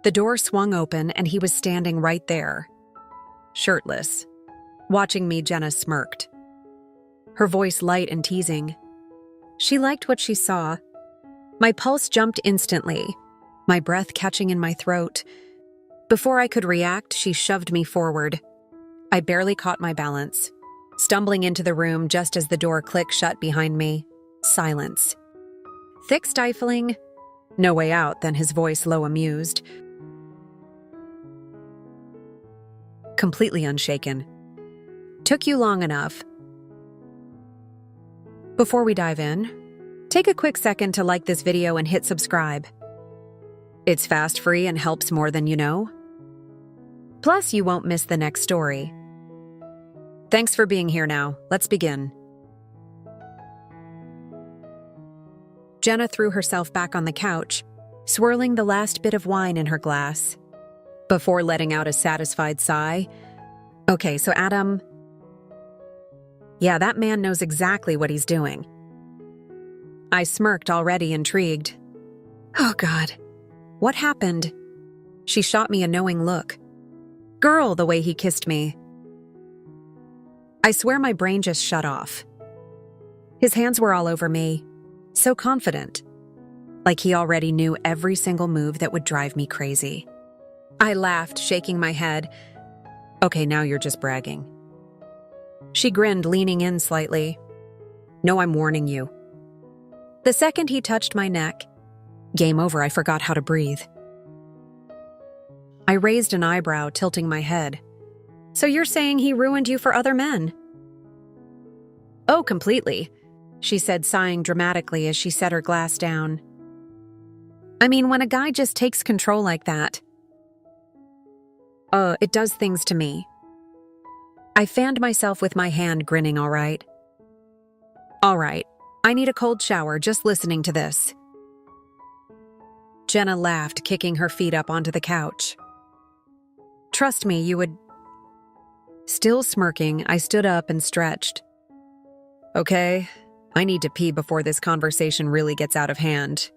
The door swung open and he was standing right there, shirtless. Watching me, Jenna smirked, her voice light and teasing. She liked what she saw. My pulse jumped instantly, my breath catching in my throat. Before I could react, she shoved me forward. I barely caught my balance, stumbling into the room just as the door clicked shut behind me. Silence. Thick stifling. No way out, then his voice low amused. Completely unshaken. Took you long enough. Before we dive in, take a quick second to like this video and hit subscribe. It's fast, free, and helps more than you know. Plus, you won't miss the next story. Thanks for being here now. Let's begin. Jenna threw herself back on the couch, swirling the last bit of wine in her glass. Before letting out a satisfied sigh, "Okay, so Adam, yeah, that man knows exactly what he's doing." I smirked, already intrigued. Oh God, what happened? She shot me a knowing look. Girl, the way he kissed me. I swear my brain just shut off. His hands were all over me, so confident, like he already knew every single move that would drive me crazy. I laughed, shaking my head. Okay, now you're just bragging. She grinned, leaning in slightly. No, I'm warning you. The second he touched my neck, game over, I forgot how to breathe. I raised an eyebrow, tilting my head. So you're saying he ruined you for other men? Oh, completely, she said, sighing dramatically as she set her glass down. I mean, when a guy just takes control like that, it does things to me. I fanned myself with my hand, grinning, all right. All right, I need a cold shower just listening to this. Jenna laughed, kicking her feet up onto the couch. Trust me, you would... Still smirking, I stood up and stretched. Okay, I need to pee before this conversation really gets out of hand.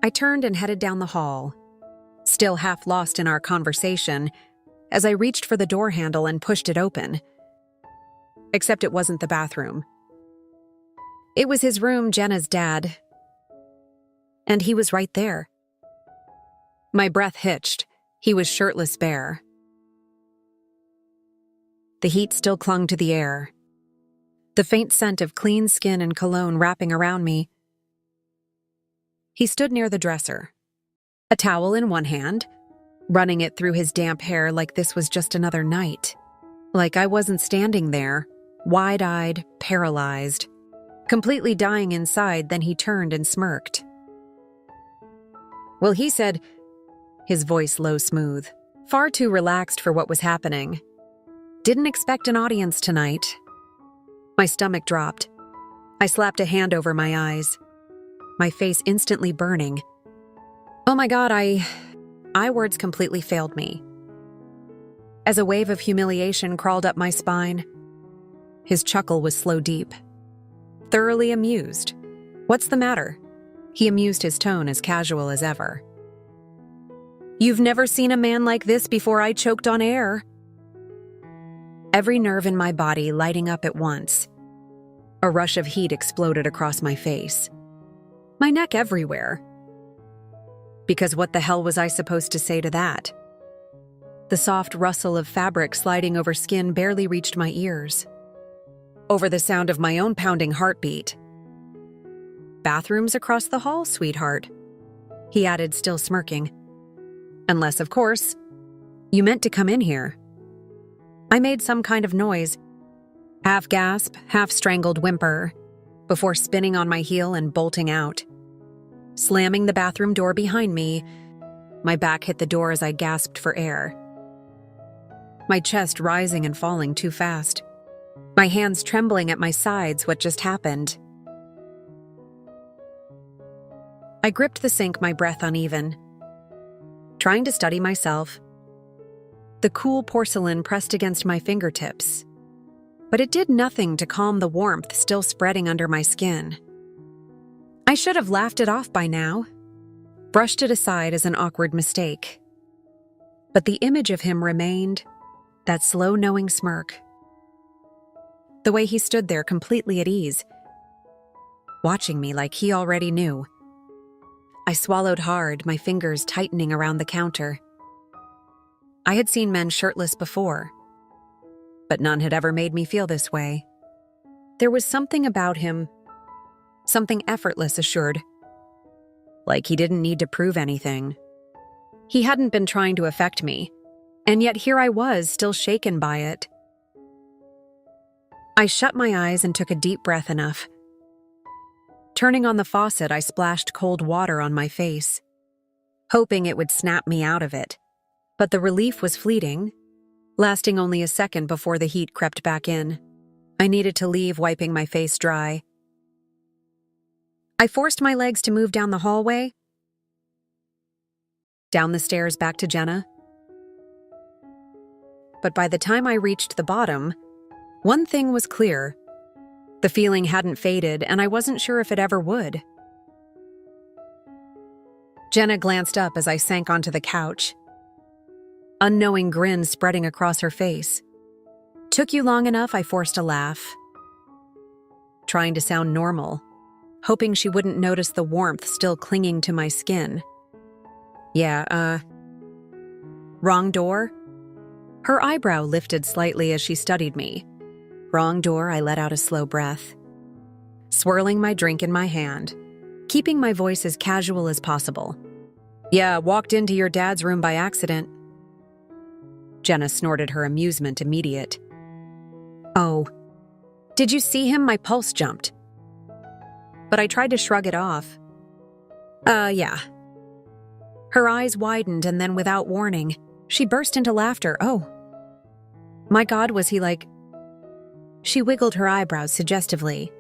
I turned and headed down the hall, still half lost in our conversation, as I reached for the door handle and pushed it open. Except it wasn't the bathroom. It was his room, Jenna's dad. And he was right there. My breath hitched. He was shirtless, bare. The heat still clung to the air, the faint scent of clean skin and cologne wrapping around me. He stood near the dresser, a towel in one hand, running it through his damp hair like this was just another night. Like I wasn't standing there, wide-eyed, paralyzed, completely dying inside. Then he turned and smirked. Well, he said, his voice low smooth, far too relaxed for what was happening. Didn't expect an audience tonight. My stomach dropped. I slapped a hand over my eyes, my face instantly burning. Oh my God, words completely failed me. As a wave of humiliation crawled up my spine, his chuckle was slow, deep. Thoroughly amused. What's the matter? He amused, his tone as casual as ever. You've never seen a man like this before. I choked on air. Every nerve in my body lighting up at once. A rush of heat exploded across my face. My neck everywhere. Because what the hell was I supposed to say to that? The soft rustle of fabric sliding over skin barely reached my ears. Over the sound of my own pounding heartbeat. Bathrooms across the hall, sweetheart, he added, still smirking. Unless, of course, you meant to come in here. I made some kind of noise, half gasp, half strangled whimper, before spinning on my heel and bolting out. Slamming the bathroom door behind me, my back hit the door as I gasped for air. My chest rising and falling too fast. My hands trembling at my sides. What just happened? I gripped the sink, my breath uneven. Trying to steady myself. The cool porcelain pressed against my fingertips. But it did nothing to calm the warmth still spreading under my skin. I should have laughed it off by now. brushed it aside as an awkward mistake. But the image of him remained, that slow, knowing smirk. The way he stood there completely at ease, watching me like he already knew. I swallowed hard, my fingers tightening around the counter. I had seen men shirtless before, but none had ever made me feel this way. There was something about him, something effortless, assured. Like he didn't need to prove anything. He hadn't been trying to affect me, and yet here I was, still shaken by it. I shut my eyes and took a deep breath enough. Turning on the faucet, I splashed cold water on my face, hoping it would snap me out of it. But the relief was fleeting, lasting only a second before the heat crept back in. I needed to leave, wiping my face dry. I forced my legs to move down the hallway, down the stairs back to Jenna. But by the time I reached the bottom, one thing was clear. The feeling hadn't faded, and I wasn't sure if it ever would. Jenna glanced up as I sank onto the couch, unknowing grin spreading across her face. "Took you long enough?" I forced a laugh, trying to sound normal, hoping she wouldn't notice the warmth still clinging to my skin. "Yeah, wrong door?" Her eyebrow lifted slightly as she studied me. "Wrong door," I let out a slow breath, swirling my drink in my hand, keeping my voice as casual as possible. "Yeah, walked into your dad's room by accident." Jenna snorted, her amusement immediate. "Oh, did you see him?" My pulse jumped, but I tried to shrug it off. Yeah." Her eyes widened, and then without warning, she burst into laughter. "Oh, my God, was he like—" She wiggled her eyebrows suggestively.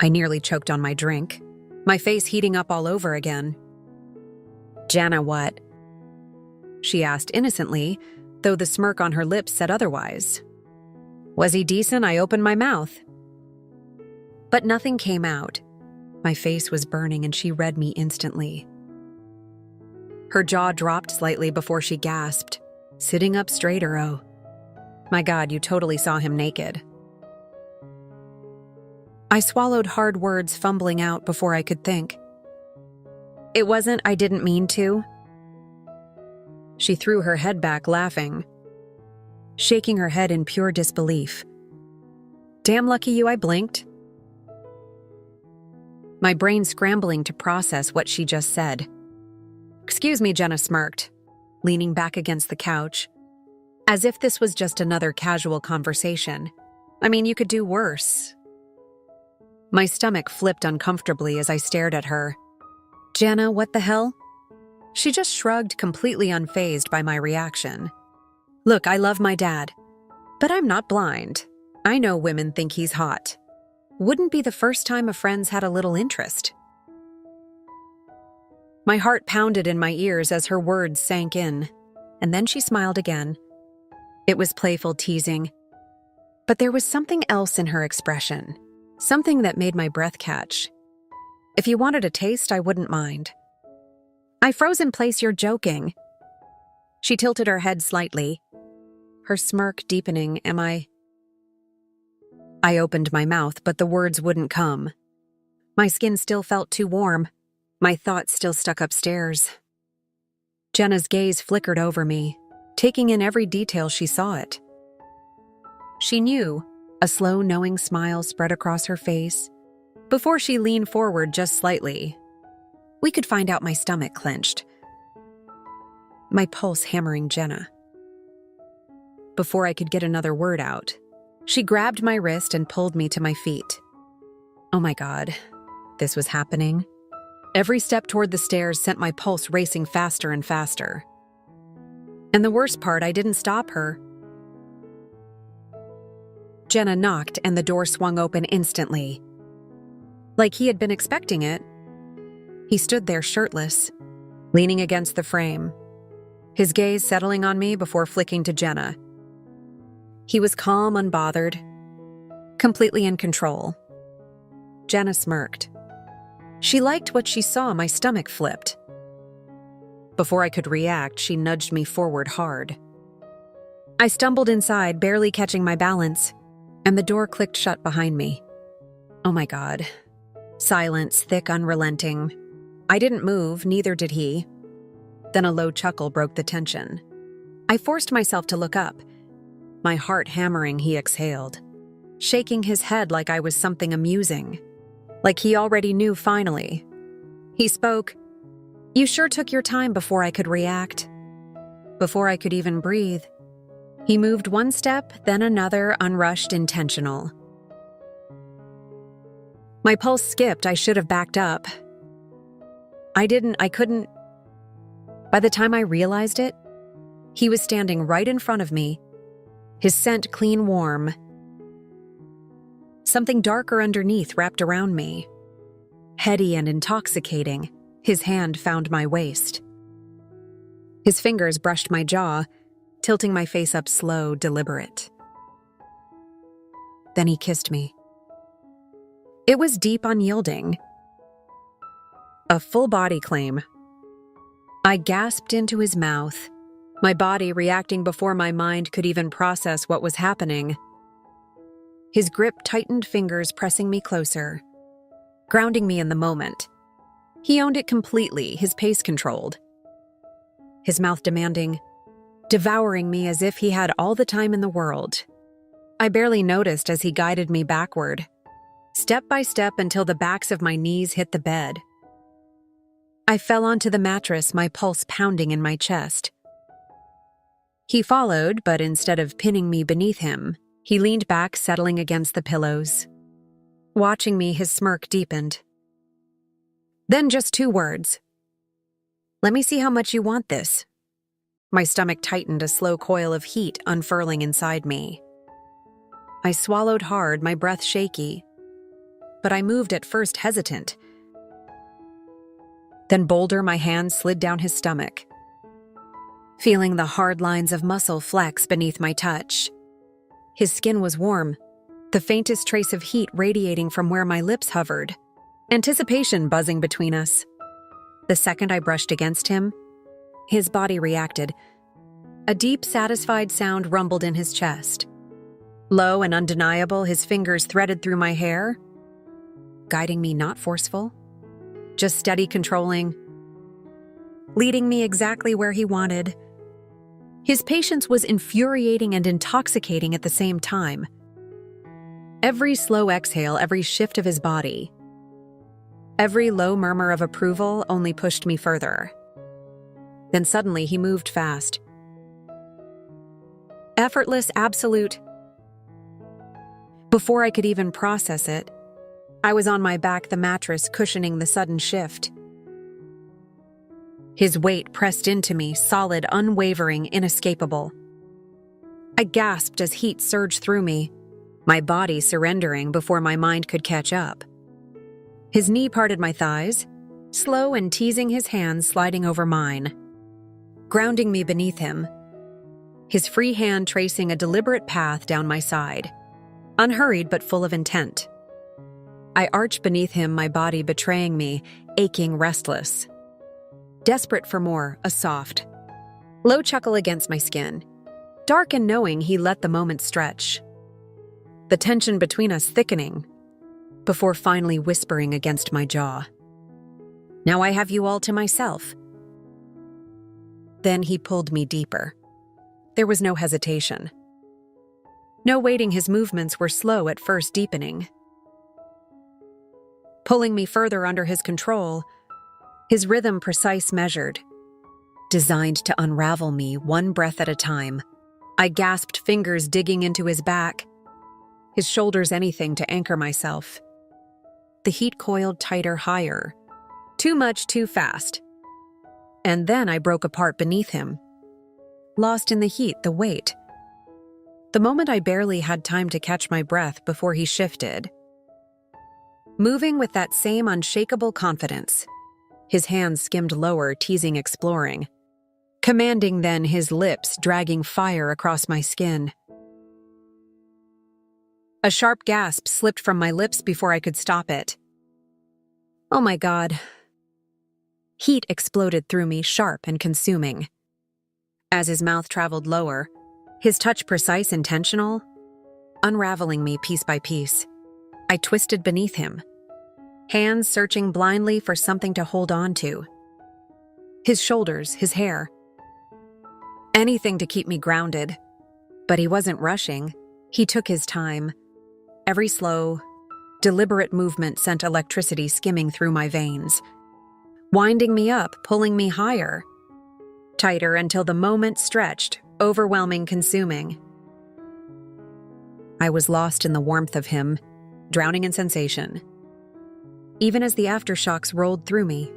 I nearly choked on my drink, my face heating up all over again. "Jenna, what?" she asked innocently, though the smirk on her lips said otherwise. "Was he decent?" I opened my mouth, but nothing came out. My face was burning, and she read me instantly. Her jaw dropped slightly before she gasped, sitting up straighter. "Oh, my God, you totally saw him naked." I swallowed hard words, fumbling out before I could think. "It wasn't, I didn't mean to." She threw her head back, laughing, shaking her head in pure disbelief. "Damn lucky you," I blinked, my brain scrambling to process what she just said. "Excuse me," Jenna smirked, leaning back against the couch, as if this was just another casual conversation. "I mean, you could do worse." My stomach flipped uncomfortably as I stared at her. "Jenna, what the hell?" She just shrugged, completely unfazed by my reaction. "Look, I love my dad, but I'm not blind. I know women think he's hot. Wouldn't be the first time a friend's had a little interest." My heart pounded in my ears as her words sank in, and then she smiled again. It was playful teasing, but there was something else in her expression, something that made my breath catch. "If you wanted a taste, I wouldn't mind." I froze in place. "You're joking." She tilted her head slightly, her smirk deepening. "Am I?" I opened my mouth, but the words wouldn't come. My skin still felt too warm, my thoughts still stuck upstairs. Jenna's gaze flickered over me, taking in every detail she saw it. She knew. A slow, knowing smile spread across her face before she leaned forward just slightly. We could find out. My stomach clenched, my pulse hammering. "Jenna." Before I could get another word out, she grabbed my wrist and pulled me to my feet. Oh my God, this was happening. Every step toward the stairs sent my pulse racing faster and faster. And the worst part, I didn't stop her. Jenna knocked, and the door swung open instantly. Like he had been expecting it. He stood there shirtless, leaning against the frame, his gaze settling on me before flicking to Jenna. He was calm, unbothered, completely in control. Jenna smirked. She liked what she saw. My stomach flipped. Before I could react, she nudged me forward hard. I stumbled inside, barely catching my balance, and the door clicked shut behind me. Oh my God. Silence, thick, unrelenting. I didn't move, neither did he. Then a low chuckle broke the tension. I forced myself to look up. My heart hammering, he exhaled, shaking his head like I was something amusing. Like he already knew finally. He spoke. You sure took your time before I could react. Before I could even breathe. He moved one step, then another, unrushed, intentional. My pulse skipped. I should have backed up. I couldn't. By the time I realized it, he was standing right in front of me, his scent clean warm. Something darker underneath wrapped around me. Heady and intoxicating, his hand found my waist. His fingers brushed my jaw, tilting my face up slow, deliberate. Then he kissed me. It was deep, unyielding. A full body claim. I gasped into his mouth, my body reacting before my mind could even process what was happening. His grip tightened, fingers pressing me closer, grounding me in the moment. He owned it completely, his pace controlled. His mouth demanding, devouring me as if he had all the time in the world. I barely noticed as he guided me backward, step by step until the backs of my knees hit the bed. I fell onto the mattress, my pulse pounding in my chest. He followed, but instead of pinning me beneath him, he leaned back, settling against the pillows. Watching me, his smirk deepened. Then just 2 words. Let me see how much you want this. My stomach tightened, a slow coil of heat unfurling inside me. I swallowed hard, my breath shaky. But I moved at first hesitant. Then bolder, my hand slid down his stomach, feeling the hard lines of muscle flex beneath my touch. His skin was warm, the faintest trace of heat radiating from where my lips hovered, anticipation buzzing between us. The second I brushed against him, his body reacted. A deep, satisfied sound rumbled in his chest. Low and undeniable, his fingers threaded through my hair, guiding me, not forceful, just steady, controlling, leading me exactly where he wanted. His patience was infuriating and intoxicating at the same time. Every slow exhale, every shift of his body, every low murmur of approval only pushed me further. Then suddenly he moved fast. Effortless, absolute. Before I could even process it, I was on my back, the mattress cushioning the sudden shift. His weight pressed into me, solid, unwavering, inescapable. I gasped as heat surged through me, my body surrendering before my mind could catch up. His knee parted my thighs, slow and teasing, his hands sliding over mine, grounding me beneath him, his free hand tracing a deliberate path down my side, unhurried but full of intent. I arched beneath him, my body betraying me, aching, restless. Desperate for more, a soft, low chuckle against my skin. Dark and knowing, he let the moment stretch. The tension between us thickening, before finally whispering against my jaw. Now I have you all to myself. Then he pulled me deeper. There was no hesitation. No waiting, his movements were slow at first, deepening. Pulling me further under his control, his rhythm precise, measured, designed to unravel me one breath at a time. I gasped, fingers digging into his back, his shoulders anything to anchor myself. The heat coiled tighter, higher. Too much, too fast. And then I broke apart beneath him, lost in the heat, the weight. The moment I barely had time to catch my breath before he shifted. Moving with that same unshakable confidence, his hands skimmed lower, teasing, exploring. Commanding, then his lips dragging fire across my skin. A sharp gasp slipped from my lips before I could stop it. Oh my God. Heat exploded through me, sharp and consuming. As his mouth traveled lower, his touch precise, intentional, unraveling me piece by piece. I twisted beneath him, hands searching blindly for something to hold on to. His shoulders, his hair. Anything to keep me grounded. But he wasn't rushing. He took his time. Every slow, deliberate movement sent electricity skimming through my veins, winding me up, pulling me higher, tighter until the moment stretched, overwhelming, consuming. I was lost in the warmth of him, drowning in sensation. Even as the aftershocks rolled through me,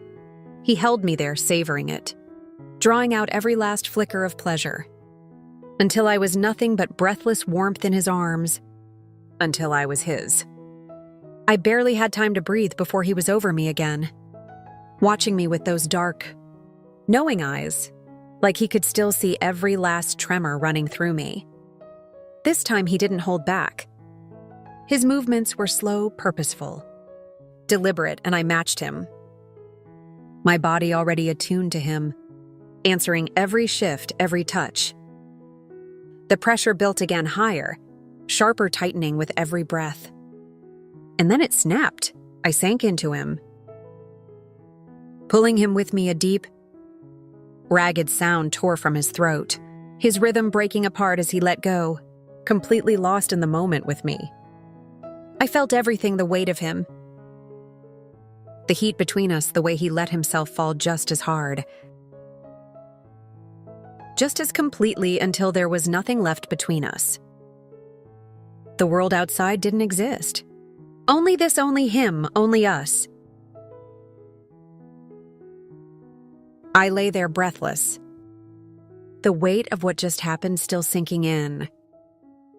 he held me there, savoring it, drawing out every last flicker of pleasure, until I was nothing but breathless warmth in his arms, until I was his. I barely had time to breathe before he was over me again, watching me with those dark, knowing eyes, like he could still see every last tremor running through me. This time he didn't hold back. His movements were slow, purposeful, deliberate, and I matched him. My body already attuned to him, answering every shift, every touch. The pressure built again higher, sharper tightening with every breath. And then it snapped. I sank into him, pulling him with me. A deep, ragged sound tore from his throat, his rhythm breaking apart as he let go, completely lost in the moment with me. I felt everything, the weight of him, the heat between us, the way he let himself fall just as hard, just as completely, until there was nothing left between us. The world outside didn't exist. Only this, only him, only us. I lay there breathless, the weight of what just happened still sinking in.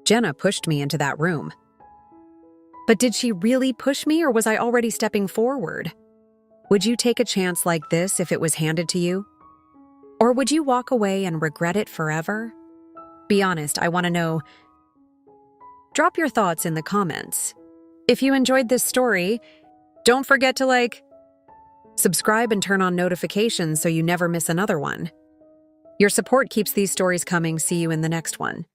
Jenna pushed me into that room. But did she really push me, or was I already stepping forward? Would you take a chance like this if it was handed to you? Or would you walk away and regret it forever? Be honest, I want to know. Drop your thoughts in the comments. If you enjoyed this story, don't forget to subscribe and turn on notifications so you never miss another one. Your support keeps these stories coming. See you in the next one.